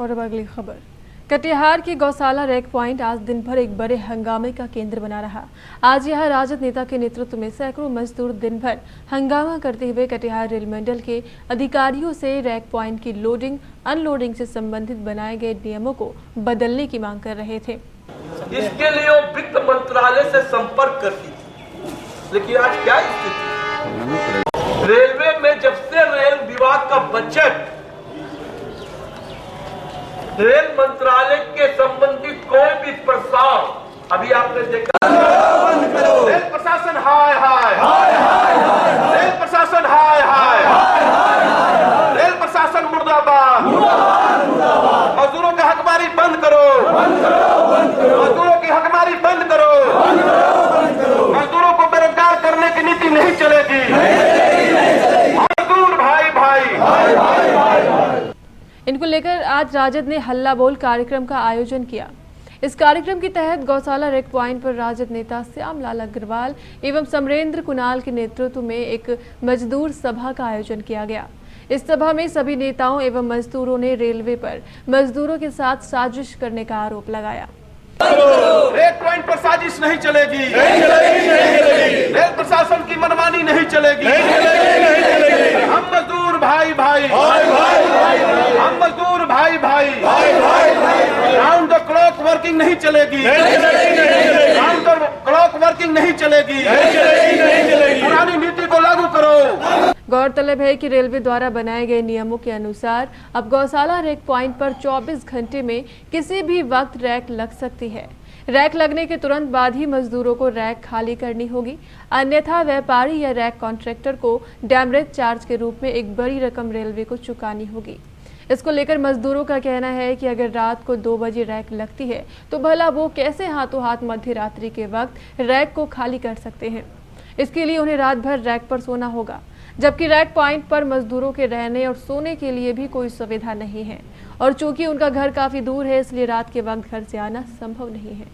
और अब अगली खबर। कटिहार की गौशाला रैक पॉइंट आज दिन भर एक बड़े हंगामे का केंद्र बना रहा। आज यह राजद नेता के नेतृत्व में सैकड़ों मजदूर दिन भर हंगामा करते हुए कटिहार रेल मंडल के अधिकारियों से रैक पॉइंट की लोडिंग अनलोडिंग से संबंधित बनाए गए नियमों को बदलने की मांग कर रहे थे। इसके लिए वो वित्त मंत्रालय से संपर्क करती थी, लेकिन आज क्या स्थिति? रेलवे में जब से रेल विभाग का बजट रेल मंत्रालय के संबंधित कोई भी प्रस्ताव अभी आपने देखा, रेल प्रशासन हाय हाय, रेल प्रशासन हाय हाय, रेल प्रशासन मुर्दाबाद, मजदूरों का हकमारी बंद करो, मजदूरों की हकमारी बंद करो, मजदूरों को बेरोजगार करने की नीति नहीं चलेगी। मजदूर भाई भाई। इनको लेकर आज राजद ने हल्ला बोल कार्यक्रम का आयोजन किया। इस कार्यक्रम के तहत गौशाला रेक पॉइंट पर राजद नेता श्यामलाल अग्रवाल एवं समरेंद्र कुणाल के नेतृत्व में एक मजदूर सभा का आयोजन किया गया। इस सभा में सभी नेताओं एवं मजदूरों ने रेलवे पर मजदूरों के साथ साजिश करने का आरोप लगाया। रेक पॉइंट पर साजिश नहीं चलेगी, रेल प्रशासन की मनमानी नहीं चलेगी। हम मजदूर भाई भाई, हम मजदूर भाई भाई, राउंड द क्लॉक वर्किंग नहीं चलेगी, राउंड द क्लॉक वर्किंग नहीं चलेगी। पुरानी नीति को लागू करो। गौरतलब है कि रेलवे द्वारा बनाए गए नियमों के अनुसार अब गौशाला रैक पॉइंट पर 24 घंटे में किसी भी वक्त रैक लग सकती है। रैक लगने के तुरंत बाद ही मजदूरों को रैक खाली करनी होगी, अन्यथा व्यापारी या रैक कॉन्ट्रैक्टर को डैमरेज चार्ज के रूप में एक बड़ी रकम रेलवे को चुकानी होगी। इसको लेकर मजदूरों का कहना है कि अगर रात को 2 बजे रैक लगती है तो भला वो कैसे हाथों हाथ मध्य रात्रि के वक्त रैक को खाली कर सकते हैं। इसके लिए उन्हें रात भर रैक पर सोना होगा, जबकि रैक पॉइंट पर मजदूरों के रहने और सोने के लिए भी कोई सुविधा नहीं है और चूंकि उनका घर काफी दूर है इसलिए रात के वक्त घर से आना संभव नहीं है।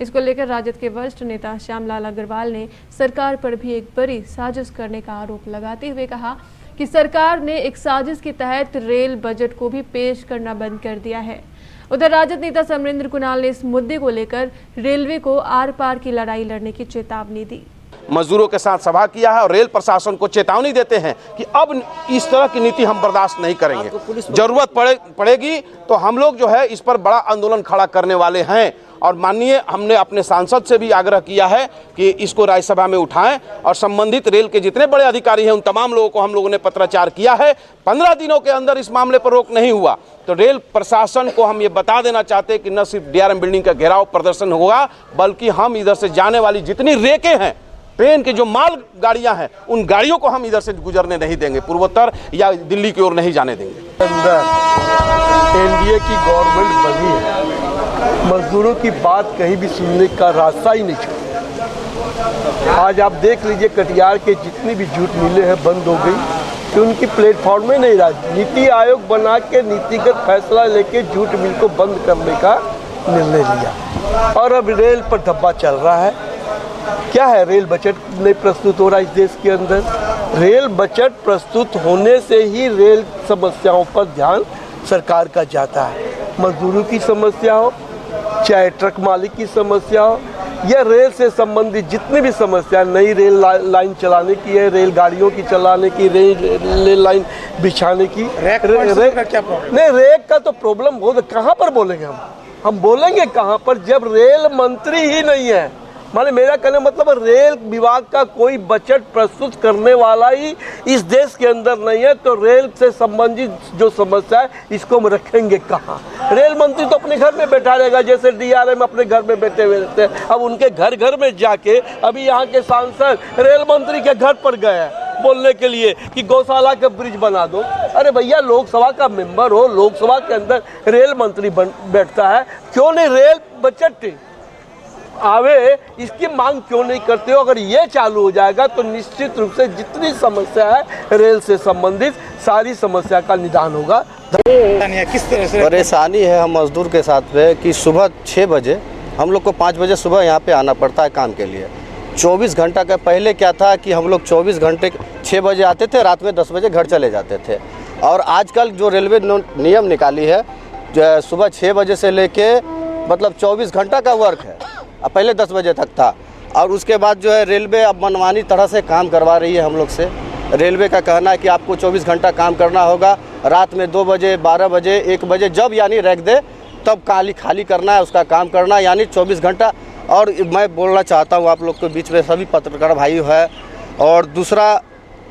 इसको लेकर राजद के वरिष्ठ नेता श्यामलाल अग्रवाल ने सरकार पर भी एक बड़ी साजिश करने का आरोप लगाते हुए कहा कि सरकार ने एक साजिश के तहत रेल बजट को भी पेश करना बंद कर दिया है। उधर राजद नेता समरेंद्र कुणाल ने इस मुद्दे को लेकर रेलवे को आर पार की लड़ाई लड़ने की चेतावनी दी। मजदूरों के साथ सभा किया है और रेल प्रशासन को चेतावनी देते हैं कि अब इस तरह की नीति हम बर्दाश्त नहीं करेंगे। जरूरत पड़ेगी तो हम लोग जो है इस पर बड़ा आंदोलन खड़ा करने वाले हैं। और माननीय हमने अपने सांसद से भी आग्रह किया है कि इसको राज्यसभा में उठाएं और संबंधित रेल के जितने बड़े अधिकारी हैं उन तमाम लोगों को हम लोगों ने पत्राचार किया है। 15 दिनों के अंदर इस मामले पर रोक नहीं हुआ तो रेल प्रशासन को हम ये बता देना चाहते हैं कि न सिर्फ डीआरएम बिल्डिंग का घेराव प्रदर्शन होगा, बल्कि हम इधर से जाने वाली जितनी रेकें हैं, ट्रेन की जो माल गाड़ियां हैं, उन गाड़ियों को हम इधर से गुजरने नहीं देंगे, पूर्वोत्तर या दिल्ली की ओर नहीं जाने देंगे। एनडीए की गवर्नमेंट बनी है, मजदूरों की बात कहीं भी सुनने का रास्ता ही नहीं छोड़ा। आज आप देख लीजिए कटिहार के जितनी भी जूट मिलें हैं बंद हो गई कि उनकी प्लेटफॉर्म में नहीं रहा। नीति आयोग बना के नीतिगत फैसला लेके जूट मिल को बंद करने का निर्णय लिया और अब रेल पर धब्बा चल रहा है। क्या है, रेल बजट नहीं प्रस्तुत हो रहा इस देश के अंदर। रेल बजट प्रस्तुत होने से ही रेल समस्याओं पर ध्यान सरकार का जाता है। मजदूरों की समस्या हो, चाहे ट्रक मालिक की समस्या हो या रेल से संबंधित जितनी भी समस्या, नई रेल लाइन चलाने की है, रेलगाड़ियों की चलाने की, रेल लाइन बिछाने की, रेक का तो प्रॉब्लम बहुत। कहाँ पर बोलेंगे हम बोलेंगे कहाँ पर जब रेल मंत्री ही नहीं है। माने मेरा कहने मतलब रेल विभाग का कोई बजट प्रस्तुत करने वाला ही इस देश के अंदर नहीं है, तो रेल से संबंधित जो समस्या है इसको हम रखेंगे कहाँ। रेल मंत्री तो अपने घर में बैठा रहेगा, जैसे डीआरएम अपने घर में बैठे हुए रहते हैं। अब उनके घर में जाके अभी यहाँ के सांसद रेल मंत्री के घर पर गए हैं बोलने के लिए कि गौशाला का ब्रिज बना दो। अरे भैया, लोकसभा का मेंबर हो, लोकसभा के अंदर रेल मंत्री बैठता है, क्यों नहीं रेल बजट आवे इसकी मांग क्यों नहीं करते हो? अगर ये चालू हो जाएगा तो निश्चित रूप से जितनी समस्या है रेल से संबंधित सारी समस्या का निदान होगा। किस तरह से परेशानी है हम मजदूर के साथ पे कि सुबह 6 बजे हम लोग को 5 बजे सुबह यहाँ पे आना पड़ता है काम के लिए। 24 घंटा का पहले क्या था कि हम लोग 24 घंटे 6 बजे आते थे, रात में 10 बजे घर चले जाते थे। और आजकल जो रेलवे नियम निकाली है सुबह 6 बजे से लेके मतलब 24 घंटा का वर्क है। अब पहले 10 बजे तक था और उसके बाद जो है रेलवे अब मनमानी तरह से काम करवा रही है हम लोग से। रेलवे का कहना है कि आपको 24 घंटा काम करना होगा, रात में 2 बजे 12 बजे 1 बजे जब यानी रख दे तब खाली करना है, उसका काम करना यानी 24 घंटा। और मैं बोलना चाहता हूँ आप लोग के बीच में, सभी पत्रकार भाई है, और दूसरा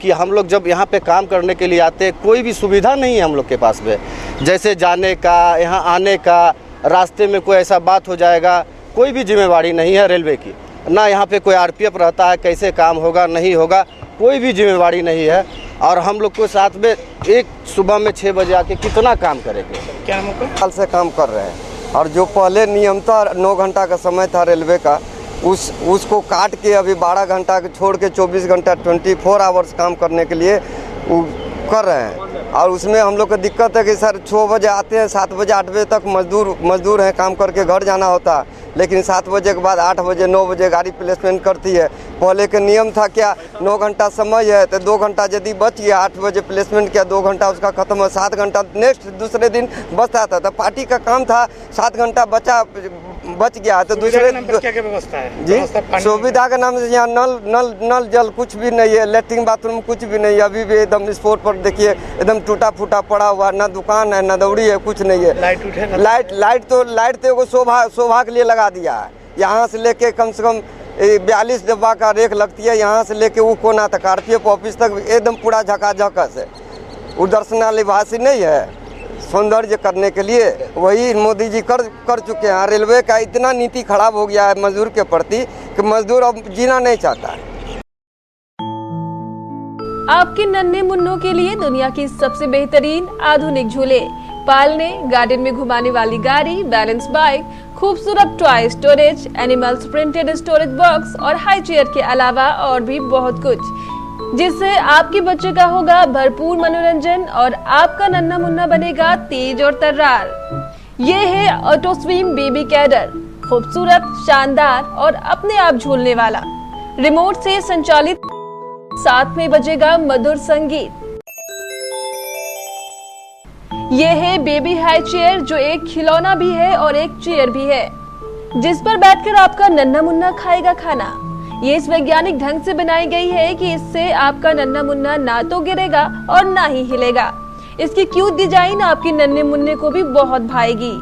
कि हम लोग जब यहाँ पे काम करने के लिए आते हैं कोई भी सुविधा नहीं है हम लोग के पास में, जैसे जाने का, यहाँ आने का, रास्ते में कोई ऐसा बात हो जाएगा, कोई भी जिम्मेवारी नहीं है रेलवे की, ना यहाँ पे कोई आरपीएफ रहता है, कैसे काम होगा नहीं होगा, कोई भी जिम्मेवारी नहीं है। और हम लोग को साथ में एक सुबह में 6 बजे आके कितना काम करेंगे, क्या साल से काम कर रहे हैं। और जो पहले नियम था 9 घंटा का समय था रेलवे का, उसको काट के अभी 12 घंटा छोड़ के 24 घंटा 24 आवर्स काम करने के लिए वो कर रहे हैं। और उसमें हम लोग को दिक्कत है कि सर 6 बजे आते हैं, 7 बजे 8 बजे तक मजदूर हैं, काम करके घर जाना होता है, लेकिन 7 बजे के बाद 8 बजे 9 बजे गाड़ी प्लेसमेंट करती है। पहले के नियम था क्या 9 घंटा समय है तो 2 घंटा यदि बच गया, 8 बजे प्लेसमेंट किया, 2 घंटा उसका खत्म है, 7 घंटा नेक्स्ट दूसरे दिन बचता था। तो पार्टी का काम था 7 घंटा बच गया तो दूसरे क्या व्यवस्था है जी सुविधा के नाम से यहाँ नल जल कुछ भी नहीं है, लेटरिन बाथरूम कुछ भी नहीं है। अभी भी एकदम स्पोर्ट पर देखिए एकदम टूटा फूटा पड़ा हुआ, ना दुकान है ना दौड़ी है, कुछ नहीं है। लाइट तो शोभा के लिए लगा दिया है। यहाँ से लेके कम से कम 42 डब्बा का रेख लगती है, यहाँ से लेके वो कोना तक आरपीएफ ऑफिस तक एकदम पूरा झकाझकस है। वो दर्शनालय वासी नहीं है, सौंदर्य करने के लिए वही मोदी जी कर चुके हैं। रेलवे का इतना नीति खराब हो गया है मजदूर के प्रति कि मजदूर अब जीना नहीं चाहता है। आपके नन्हे मुन्नों के लिए दुनिया की सबसे बेहतरीन आधुनिक झूले, पालने, गार्डन में घुमाने वाली गाड़ी, बैलेंस बाइक, खूबसूरत toy storage, animals printed storage box और हाई चेयर के अलावा और भी बहुत कुछ, जिससे आपके बच्चे का होगा भरपूर मनोरंजन और आपका नन्हा मुन्ना बनेगा तेज और तर्रार। ये है ऑटो स्विंग बेबी कैडर, खूबसूरत, शानदार और अपने आप झूलने वाला, रिमोट से संचालित, साथ में बजेगा मधुर संगीत। ये है बेबी हाई चेयर जो एक खिलौना भी है और एक चेयर भी है, जिस पर बैठकर आपका नन्हा मुन्ना खाएगा खाना। ये इस वैज्ञानिक ढंग से बनाई गई है कि इससे आपका नन्हा मुन्ना ना तो गिरेगा और ना ही हिलेगा। इसकी क्यूट डिजाइन आपके नन्हे मुन्ने को भी बहुत भाएगी।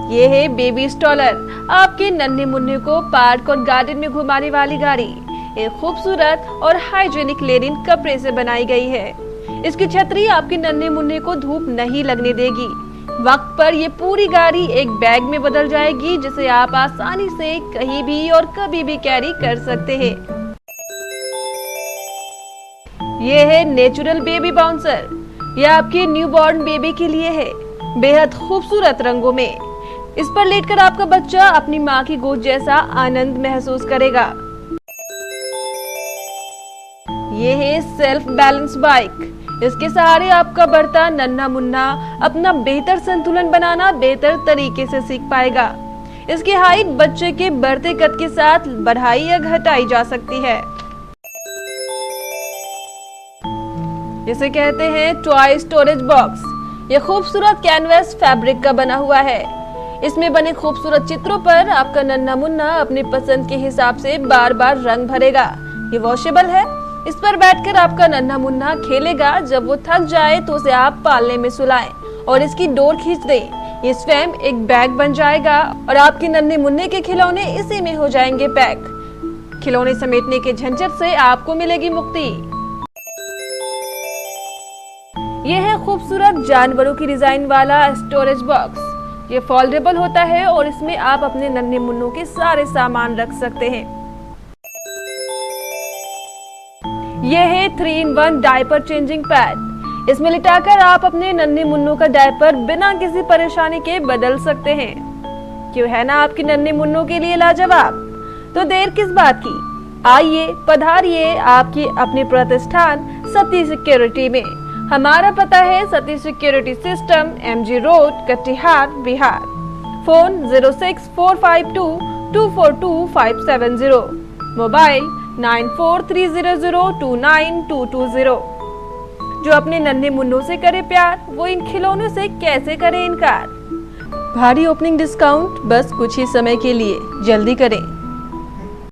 ये है बेबी स्टॉलर, आपके नन्हे मुन्ने को पार्क और गार्डन में घुमाने वाली गाड़ी। एक खूबसूरत और हाइजीनिक लेनिन कपड़े से बनाई गई है। इसकी छतरी आपके नन्हे मुन्ने को धूप नहीं लगने देगी। वक्त पर ये पूरी गाड़ी एक बैग में बदल जाएगी, जिसे आप आसानी से कहीं भी और कभी भी कैरी कर सकते हैं। ये है नेचुरल बेबी बाउंसर, यह आपके न्यूबॉर्न बेबी के लिए है, बेहद खूबसूरत रंगों में। इस पर लेटकर आपका बच्चा अपनी माँ की गोद जैसा आनंद महसूस करेगा। ये है सेल्फ बैलेंस बाइक, इसके सहारे आपका बढ़ता नन्हा मुन्ना अपना बेहतर संतुलन बनाना बेहतर तरीके से सीख पाएगा। इसकी हाइट बच्चे के बढ़ते कद के साथ बढ़ाई या घटाई जा सकती है। इसे कहते हैं टॉय स्टोरेज बॉक्स। यह खूबसूरत कैनवस फैब्रिक का बना हुआ है। इसमें बने खूबसूरत चित्रों पर आपका नन्हा मुन्ना अपनी पसंद के हिसाब से बार बार रंग भरेगा। ये वॉशेबल है, इस पर बैठकर आपका नन्हा मुन्ना खेलेगा। जब वो थक जाए तो उसे आप पालने में सुलाएं और इसकी डोर खींच दें। ये स्वयं एक बैग बन जाएगा और आपके नन्हे मुन्ने के खिलौने इसी में हो जाएंगे पैक। खिलौने समेटने के झंझट से आपको मिलेगी मुक्ति। यह है खूबसूरत जानवरों की डिजाइन वाला स्टोरेज बॉक्स। ये फोल्डेबल होता है और इसमें आप अपने नन्हे मुन्नों के सारे सामान रख सकते हैं। यह है 3-in-1 डायपर चेंजिंग पैड। इसमें लिटाकर आप अपने नन्हे मुन्नों का डायपर बिना किसी परेशानी के बदल सकते हैं। क्यों है ना आपके नन्हे मुन्नों के लिए लाजवाब? तो देर किस बात की, आइए पधारिए आपकी अपने प्रतिष्ठान सती सिक्योरिटी में। हमारा पता है Sati security system, MG road, Katihar, Bihar. Phone 06452242570, mobile 9430029220। जो अपने नन्हे मुन्नों से करे प्यार, वो इन खिलौनों से कैसे करे इनकार। भारी ओपनिंग डिस्काउंट बस कुछ ही समय के लिए, जल्दी करें।